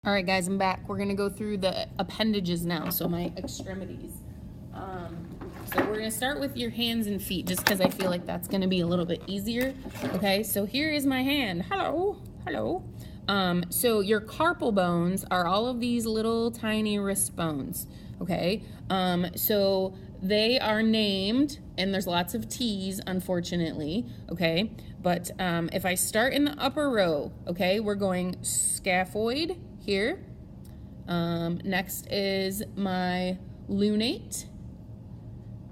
All right, guys, I'm back. We're gonna go through the appendages now, so my extremities. So we're gonna start with your hands and feet, just because I feel like that's gonna be a little bit easier. Okay, so here is my hand. Hello, hello. So your carpal bones are all of these little tiny wrist bones. Okay, so they are named, and there's lots of T's, unfortunately. Okay, but if I start in the upper row, okay, we're going scaphoid here. Next is my lunate.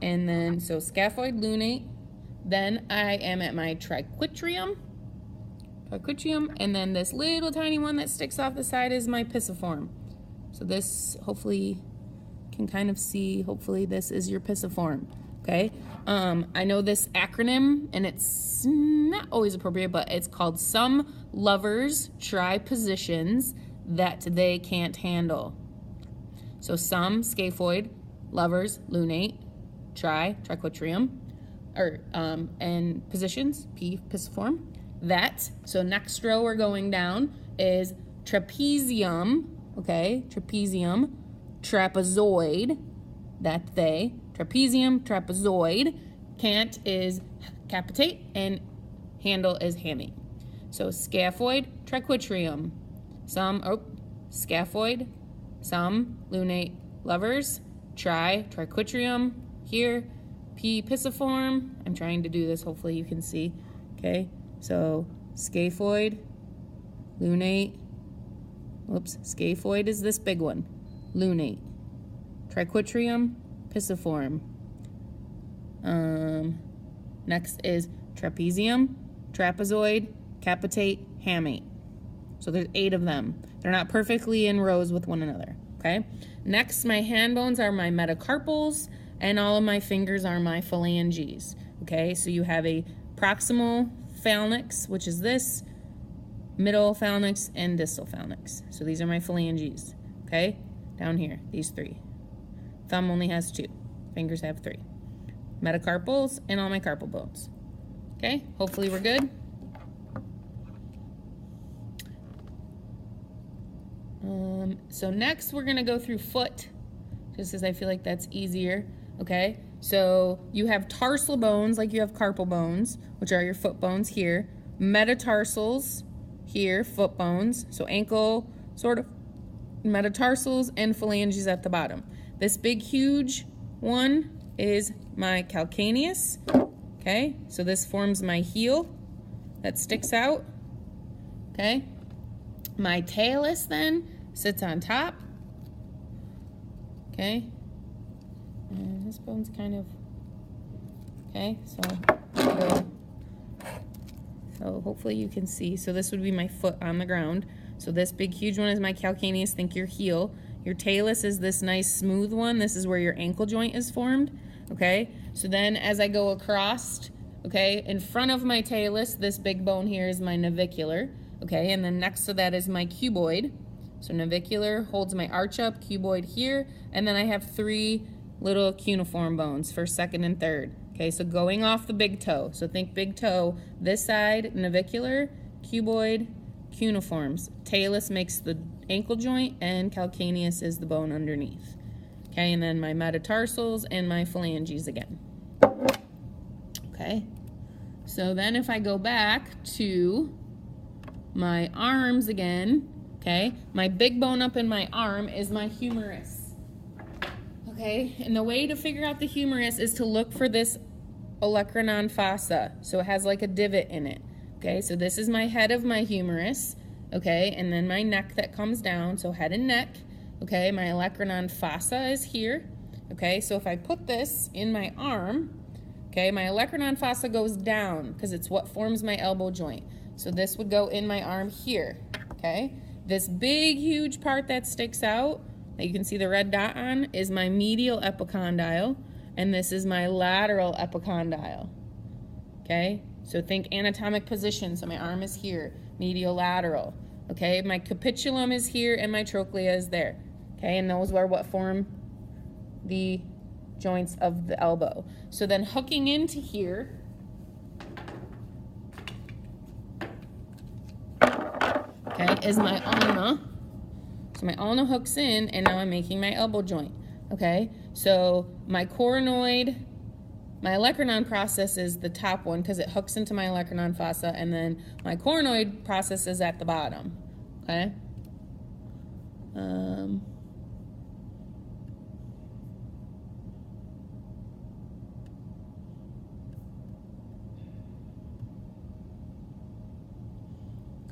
And then, so scaphoid, lunate. Then I am at my triquetrum. And then this little tiny one that sticks off the side is my pisiform. So this, hopefully, can kind of see, hopefully this is your pisiform, okay? I know this acronym, and it's not always appropriate, but it's called Some Lovers Try Positions That They Can't Handle. So some, scaphoid, lovers, lunate, triquetrum, or and positions, P, pisiform. That, so next row we're going down is trapezium, okay, trapezium, trapezoid, that they, trapezium, trapezoid, can't is capitate, and handle is hammy. So scaphoid, triquetrum, scaphoid, some, lunate, lovers, triquetrum, here, P, pisiform. I'm trying to do this, hopefully you can see, okay? So scaphoid, lunate, scaphoid is this big one, lunate, triquetrum, pisiform. Next is trapezium, trapezoid, capitate, hamate. So there's 8 of them. They're not perfectly in rows with one another, okay? Next, my hand bones are my metacarpals, and all of my fingers are my phalanges, okay? So you have a proximal phalanx, which is this, middle phalanx, and distal phalanx. So these are my phalanges, okay? Down here, these 3. Thumb only has 2. Fingers have 3. Metacarpals and all my carpal bones. Okay, hopefully we're good. So next we're gonna go through foot, just as I feel like that's easier, okay? So you have tarsal bones like you have carpal bones, which are your foot bones here. Metatarsals here, foot bones. So ankle, sort of, metatarsals, and phalanges at the bottom. This big, huge one is my calcaneus, okay? So this forms my heel that sticks out, okay? My talus then sits on top, okay? And this bone's kind of, okay, so hopefully you can see. So this would be my foot on the ground. So this big, huge one is my calcaneus, think your heel. Your talus is this nice smooth one. This is where your ankle joint is formed, okay? So then as I go across, okay, in front of my talus, this big bone here is my navicular, okay? And then next to that is my cuboid. So navicular holds my arch up, cuboid here, and then I have 3 little cuneiform bones, first, second, and third. Okay, so going off the big toe. So think big toe, this side, navicular, cuboid, cuneiforms. Talus makes the ankle joint, and calcaneus is the bone underneath. Okay, and then my metatarsals and my phalanges again. Okay, so then if I go back to my arms again, okay, my big bone up in my arm is my humerus. Okay, and the way to figure out the humerus is to look for this olecranon fossa. So it has like a divot in it. Okay, so this is my head of my humerus. Okay, and then my neck that comes down, so head and neck. Okay, my olecranon fossa is here. Okay, so if I put this in my arm, okay, my olecranon fossa goes down because it's what forms my elbow joint. So this would go in my arm here. Okay, this big, huge part that sticks out, that you can see the red dot on, is my medial epicondyle, and this is my lateral epicondyle. Okay, so think anatomic position. So my arm is here, medial lateral. Okay, my capitulum is here, and my trochlea is there. Okay, and those are what form the joints of the elbow. So then hooking into here, okay, is my ulna. So my ulna hooks in, and now I'm making my elbow joint, okay? So my coronoid, my olecranon process is the top one because it hooks into my olecranon fossa, and then my coronoid process is at the bottom, okay?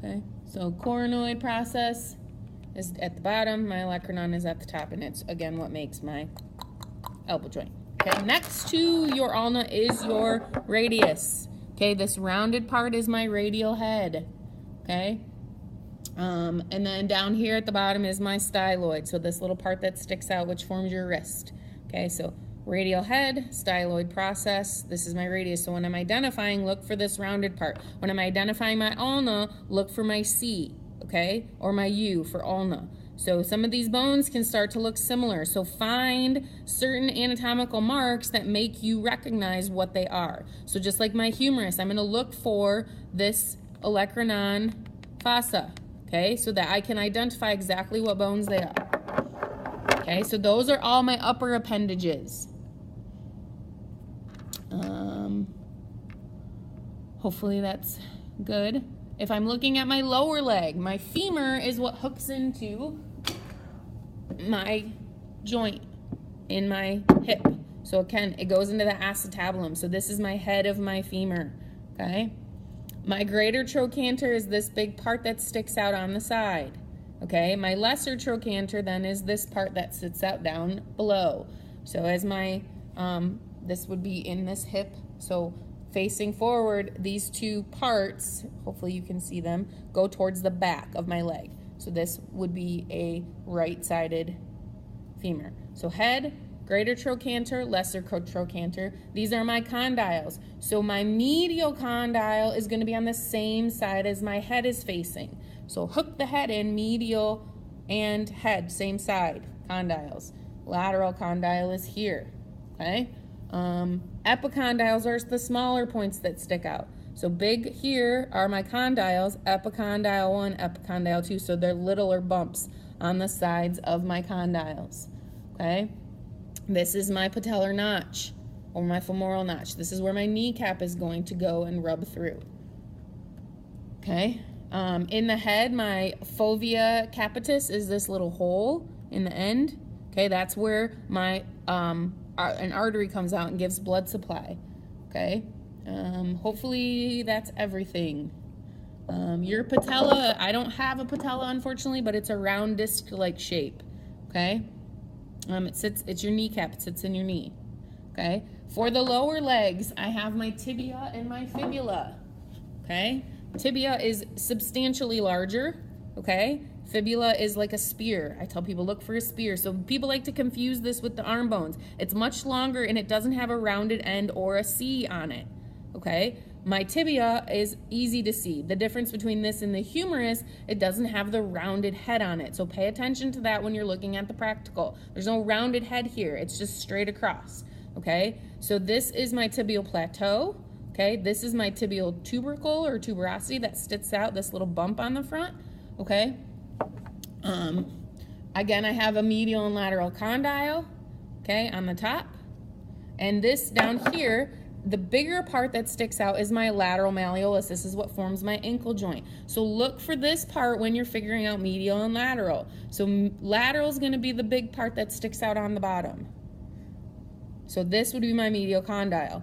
Okay, so coronoid process is at the bottom, my olecranon is at the top, and it's, again, what makes my elbow joint. Okay, next to your ulna is your radius. Okay, this rounded part is my radial head. Okay, and then down here at the bottom is my styloid, so this little part that sticks out, which forms your wrist. Okay, so radial head, styloid process, this is my radius. So when I'm identifying, look for this rounded part. When I'm identifying my ulna, look for my C, okay, or my U for ulna. So some of these bones can start to look similar. So find certain anatomical marks that make you recognize what they are. So just like my humerus, I'm gonna look for this olecranon fossa, okay, so that I can identify exactly what bones they are. Okay, so those are all my upper appendages. Hopefully that's good. If I'm looking at my lower leg, my femur is what hooks into my joint in my hip. So again, it goes into the acetabulum. So this is my head of my femur, okay? My greater trochanter is this big part that sticks out on the side, okay? My lesser trochanter then is this part that sits out down below. So as my, this would be in this hip, so facing forward, these two parts, hopefully you can see them, go towards the back of my leg. So this would be a right-sided femur. So head, greater trochanter, lesser trochanter. These are my condyles. So my medial condyle is going to be on the same side as my head is facing. So hook the head in, medial and head, same side, condyles. Lateral condyle is here, okay? Epicondyles are the smaller points that stick out. So big here are my condyles, epicondyle 1, epicondyle 2, so they're littler bumps on the sides of my condyles, okay? This is my patellar notch, or my femoral notch. This is where my kneecap is going to go and rub through, okay? In the head, my fovea capitis is this little hole in the end, okay? That's where my an artery comes out and gives blood supply, okay? Hopefully that's everything. Your patella, I don't have a patella unfortunately, but it's a round disc-like shape, okay? It's your kneecap, it sits in your knee, okay? For the lower legs, I have my tibia and my fibula, okay? Tibia is substantially larger, okay? Fibula is like a spear. I tell people look for a spear. So people like to confuse this with the arm bones. It's much longer and it doesn't have a rounded end or a C on it, okay? My tibia is easy to see. The difference between this and the humerus, it doesn't have the rounded head on it. So pay attention to that when you're looking at the practical. There's no rounded head here. It's just straight across, okay? So this is my tibial plateau, okay? This is my tibial tubercle or tuberosity that sticks out, this little bump on the front, okay? Again, I have a medial and lateral condyle, okay, on the top. And this down here, the bigger part that sticks out is my lateral malleolus. This is what forms my ankle joint. So look for this part when you're figuring out medial and lateral. So lateral is going to be the big part that sticks out on the bottom. So this would be my medial condyle,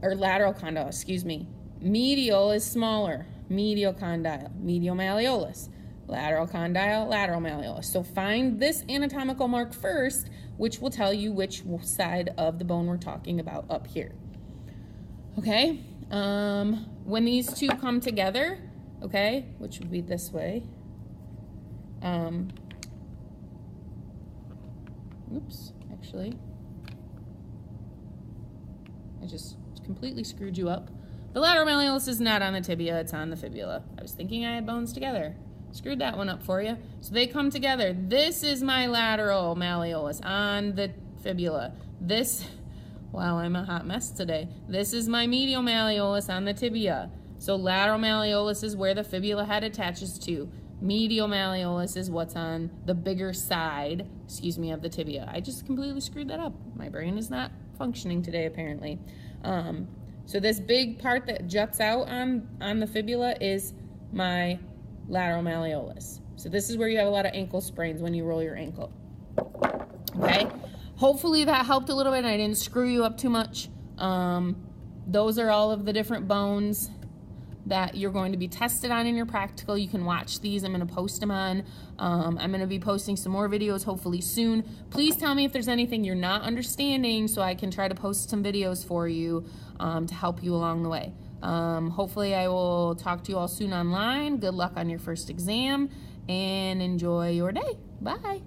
or lateral condyle, excuse me. Medial is smaller, medial condyle, medial malleolus. Lateral condyle, lateral malleolus. So find this anatomical mark first, which will tell you which side of the bone we're talking about up here. Okay, when these two come together, okay, which would be this way. Oops, actually, I just completely screwed you up. The lateral malleolus is not on the tibia, it's on the fibula. I was thinking I had bones together. Screwed that one up for you. So they come together. This is my lateral malleolus on the fibula. This, wow, I'm a hot mess today. This is my medial malleolus on the tibia. So lateral malleolus is where the fibula head attaches to. Medial malleolus is what's on the bigger side, of the tibia. I just completely screwed that up. My brain is not functioning today, apparently. So this big part that juts out on the fibula is my lateral malleolus. So this is where you have a lot of ankle sprains when you roll your ankle. Okay? Hopefully that helped a little bit and I didn't screw you up too much. Those are all of the different bones that you're going to be tested on in your practical. You can watch these. I'm going to post them on. I'm going to be posting some more videos hopefully soon. Please tell me if there's anything you're not understanding so I can try to post some videos for you to help you along the way. Hopefully I will talk to you all soon online. Good luck on your first exam and enjoy your day. Bye.